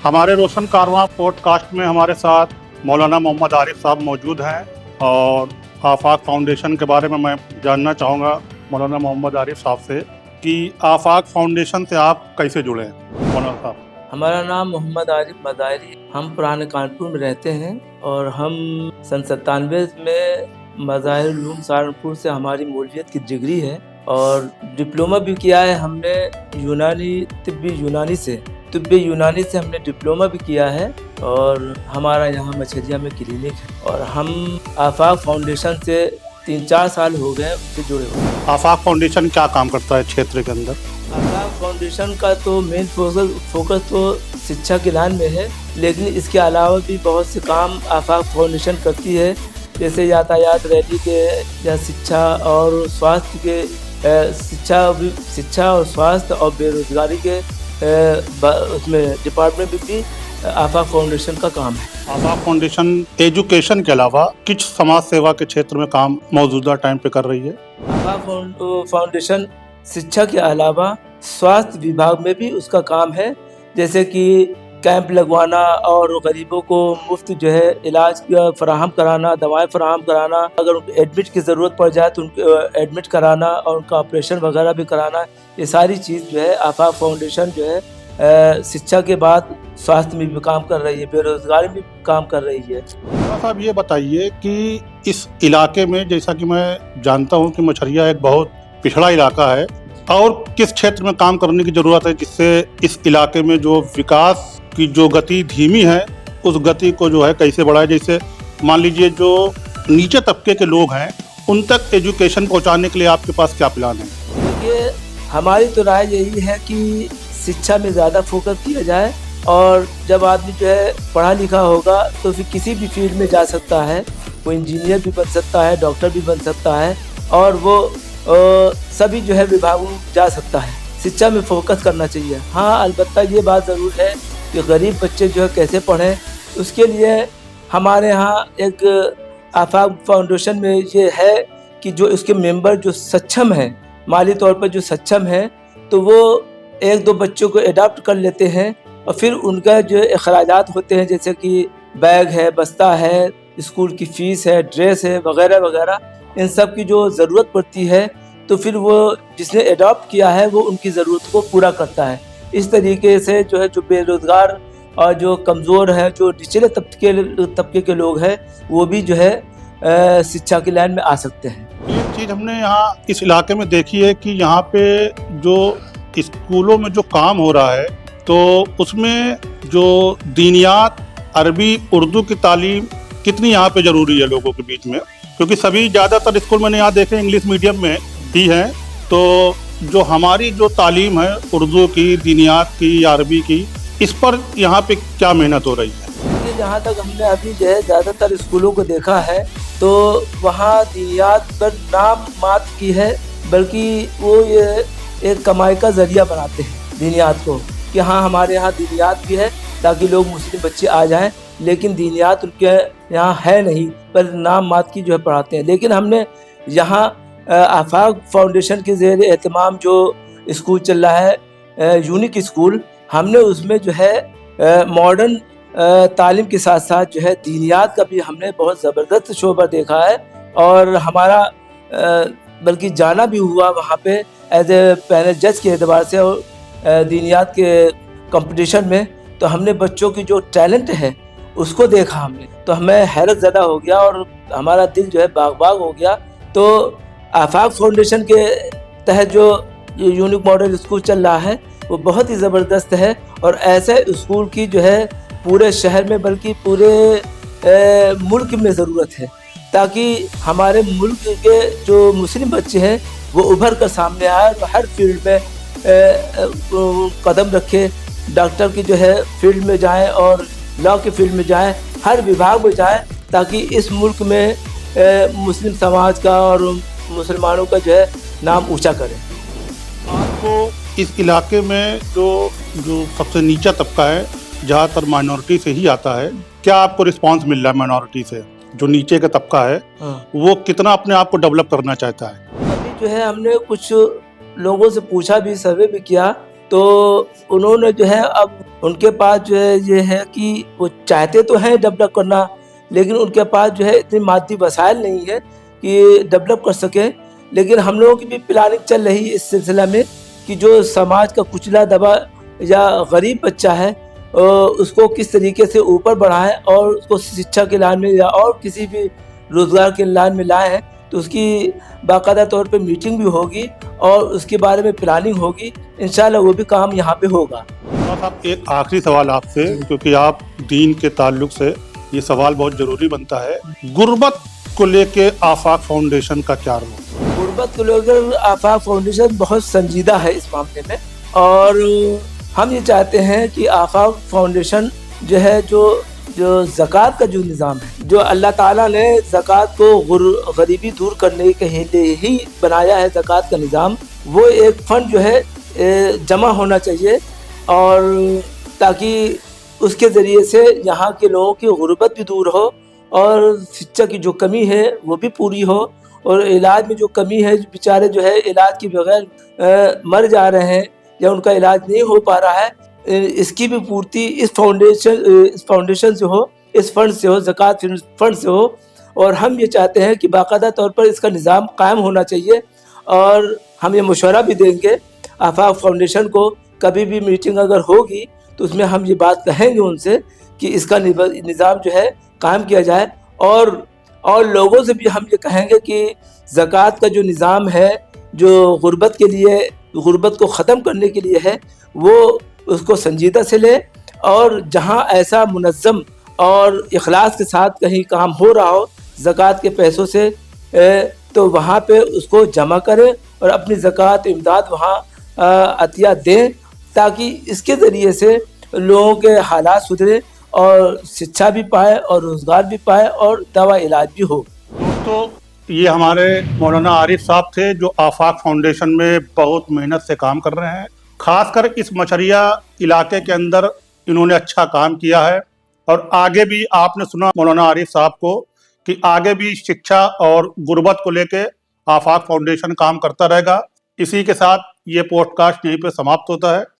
हमारे रोशन कारवां पॉडकास्ट में हमारे साथ मौलाना मोहम्मद आरिफ साहब मौजूद हैं और आफाक फाउंडेशन के बारे में मैं जानना चाहूँगा मौलाना मोहम्मद आरिफ साहब से कि आफाक फाउंडेशन से आप कैसे जुड़े हैं मौलाना साहब। हमारा नाम मोहम्मद आरिफ मज़ाहरी, हम पुराने कानपुर में रहते हैं और हम सन 97 में मज़ाहिर उलूम सहारनपुर से हमारी मौलवियत की डिग्री है और डिप्लोमा भी किया है हमने तिब्बी यूनानी से हमने डिप्लोमा भी किया है और हमारा यहाँ मछलिया में क्लिनिक है और हम आफाक फाउंडेशन से 3-4 साल हो गए उससे जुड़े हुए हैं। आफाक फाउंडेशन क्या काम करता है क्षेत्र के अंदर? आफाक फाउंडेशन का तो मेन फोकस तो शिक्षा की लाइन में है, लेकिन इसके अलावा भी बहुत से काम आफाक फाउंडेशन करती है, जैसे यातायात रैली के या शिक्षा और स्वास्थ्य के शिक्षा और स्वास्थ्य और बेरोजगारी के उसमें डिपार्टमेंट में भी आफाक फाउंडेशन का काम है। आफाक फाउंडेशन एजुकेशन के अलावा किस समाज सेवा के क्षेत्र में काम मौजूदा टाइम पे कर रही है? आफाक फाउंडेशन शिक्षा के अलावा स्वास्थ्य विभाग में भी उसका काम है, जैसे कि कैंप लगवाना और गरीबों को मुफ्त जो है इलाज फराहम कराना, दवाएं फराहम कराना, अगर उनको एडमिट की ज़रूरत पड़ जाए तो उनको एडमिट कराना और उनका ऑपरेशन वगैरह भी कराना। ये सारी चीज़ जो है आफाक फाउंडेशन जो है शिक्षा के बाद स्वास्थ्य में भी काम कर रही है, बेरोजगारी में भी काम कर रही है। साहब ये बताइए कि इस इलाके में, जैसा कि मैं जानता हूँ कि मछरिया एक बहुत पिछड़ा इलाका है, और किस क्षेत्र में काम करने की ज़रूरत है जिससे इस इलाके में जो विकास की जो गति धीमी है उस गति को जो है कैसे बढ़ाए? जैसे मान लीजिए जो नीचे तबके के लोग हैं उन तक एजुकेशन पहुंचाने के लिए आपके पास क्या प्लान है? देखिए, हमारी तो राय यही है कि शिक्षा में ज़्यादा फोकस किया जाए और जब आदमी जो है पढ़ा लिखा होगा तो फिर किसी भी फील्ड में जा सकता है, वो इंजीनियर भी बन सकता है, डॉक्टर भी बन सकता है और वो सभी जो है विभागों में जा सकता है। शिक्षा में फोकस करना चाहिए। हाँ, अलबत्ता ये बात ज़रूर है कि गरीब बच्चे जो है कैसे पढ़ें, उसके लिए हमारे यहाँ एक आफाक फाउंडेशन में ये है कि जो इसके मेंबर जो सक्षम हैं, माली तौर पर जो सक्षम हैं, तो वो 1-2 बच्चों को अडॉप्ट कर लेते हैं और फिर उनका जो अखराजात होते हैं, जैसे कि बैग है, बस्ता है, स्कूल की फ़ीस है, ड्रेस है, वगैरह वगैरह, इन सब की जो ज़रूरत पड़ती है तो फिर वो जिसने अडॉप्ट किया है वो उनकी ज़रूरत को पूरा करता है। इस तरीके से जो है जो बेरोज़गार और जो कमज़ोर है, जो निचले तबके के लोग हैं, वो भी जो है शिक्षा की लाइन में आ सकते हैं। एक चीज़ हमने यहाँ इस इलाके में देखी है कि यहाँ पे जो स्कूलों में जो काम हो रहा है तो उसमें जो दीनियात, अरबी, उर्दू की तालीम कितनी यहाँ पे ज़रूरी है लोगों के बीच में, क्योंकि सभी ज़्यादातर स्कूल मैंने यहाँ देखे इंग्लिश मीडियम में ही हैं। तो जो हमारी जो तालीम है उर्दू की, दीनियात की या अरबी की, इस पर यहाँ पे क्या मेहनत हो रही है? जहाँ तक हमने अभी जो है ज़्यादातर स्कूलों को देखा है तो वहाँ दीनियात पर नाम मात्र की है, बल्कि वो ये एक कमाई का ज़रिया बनाते हैं दीनियात को कि हाँ हमारे यहाँ दीनियात भी है ताकि लोग मुस्लिम बच्चे आ जाएं, लेकिन दीनियात उनके यहाँ है नहीं, पर नाम मात्र की जो है पढ़ाते हैं। लेकिन हमने यहाँ आफाक फाउंडेशन के ज़ेर एहतमाम जो स्कूल चल रहा है यूनिक स्कूल, हमने उसमें जो है मॉडर्न तालीम के साथ साथ जो है दीनियात का भी हमने बहुत ज़बरदस्त शोबा देखा है और हमारा बल्कि जाना भी हुआ वहाँ पे एज ए पैनल जज के एतबार से और दीनियात के कंपटीशन में, तो हमने बच्चों की जो टैलेंट है उसको देखा हमने, तो हमें हैरत ज़्यादा हो गया और हमारा दिल जो है बाग हो गया। तो आफाक फाउंडेशन के तहत जो यूनिक मॉडल स्कूल चल रहा है वो बहुत ही ज़बरदस्त है और ऐसे स्कूल की जो है पूरे शहर में बल्कि पूरे मुल्क में ज़रूरत है, ताकि हमारे मुल्क के जो मुस्लिम बच्चे हैं वो उभर कर सामने आए और हर फील्ड में कदम रखे, डॉक्टर की जो है फील्ड में जाएं और लॉ के फील्ड में जाएं, हर विभाग में जाएं, ताकि इस मुल्क में मुस्लिम समाज का और मुसलमानों का जो है नाम ऊंचा करें। आपको इस इलाके में जो सबसे नीचा तबका है, ज़्यादातर माइनॉरिटी से ही आता है, क्या आपको रिस्पांस मिल रहा है माइनॉरिटी से? जो नीचे का तबका है वो कितना अपने आप को डेवलप करना चाहता है? अभी जो है हमने कुछ लोगों से पूछा भी, सर्वे भी किया, तो उन्होंने जो है अब उनके पास जो है ये है कि वो चाहते तो हैं डेवलप करना, लेकिन उनके पास जो है इतनी मादी वसाइल नहीं है कि डेवलप कर सकें। लेकिन हम लोगों की भी प्लानिंग चल रही है इस सिलसिला में कि जो समाज का कुचला दबा या गरीब बच्चा है उसको किस तरीके से ऊपर बढ़ाएं और उसको शिक्षा के लाइन में या और किसी भी रोज़गार के लाइन में लाएं। तो उसकी बाकायदा तौर पे मीटिंग भी होगी और उसके बारे में प्लानिंग होगी। इंशाल्लाह वो भी काम यहाँ पे होगा। और साहब एक आखिरी सवाल आपसे, क्योंकि आप दीन के ताल्लुक से ये सवाल बहुत जरूरी बनता है, गुर्बत को लेके आफाक फाउंडेशन का क्या रोल? गुर्बत को लेकर आफाक फाउंडेशन बहुत संजीदा है इस मामले में, और हम ये चाहते हैं कि आफाक फाउंडेशन जो है जो ज़कात का जो निज़ाम है, जो अल्लाह ताला ने ज़कात को गरीबी दूर करने के लिए ही बनाया है, ज़कात का निज़ाम, वो एक फ़ंड जो है जमा होना चाहिए, और ताकि उसके ज़रिए से यहाँ के लोगों की गुर्बत भी दूर हो और शिक्षा की जो कमी है वो भी पूरी हो, और इलाज में जो कमी है, बेचारे जो है इलाज के बगैर मर जा रहे हैं या उनका इलाज नहीं हो पा रहा है, इसकी भी पूर्ति इस फाउंडेशन से हो, इस फंड से हो, ज़कात फंड से हो। और हम ये चाहते हैं कि बाकायदा तौर पर इसका निज़ाम कायम होना चाहिए, और हम ये मशवरा भी देंगे आफाक फाउंडेशन को। कभी भी मीटिंग अगर होगी तो उसमें हम ये बात कहेंगे उनसे कि इसका निज़ाम जो है कायम किया जाए, और लोगों से भी हम ये कहेंगे कि ज़कात का जो निज़ाम है, जो गुर्बत के लिए, गुर्बत को ख़त्म करने के लिए है, वो उसको संजीदा से ले, और जहाँ ऐसा मुनज़्ज़म और इखलास के साथ कहीं काम हो रहा हो ज़कात के पैसों से, तो वहाँ पे उसको जमा करें और अपनी ज़कात इमदाद वहाँ अतिया दें, ताकि इसके ज़रिए से लोगों के हालात सुधरे और शिक्षा भी पाए और रोज़गार भी पाए और दवा इलाज भी हो। दोस्तों, ये हमारे मौलाना आरिफ साहब थे जो आफाक फाउंडेशन में बहुत मेहनत से काम कर रहे हैं। खासकर इस मछरिया इलाके के अंदर इन्होंने अच्छा काम किया है, और आगे भी आपने सुना मौलाना आरिफ साहब को कि आगे भी शिक्षा और गुर्बत को लेके आफाक फाउंडेशन काम करता रहेगा। इसी के साथ ये पॉडकास्ट यहीं पे समाप्त होता है।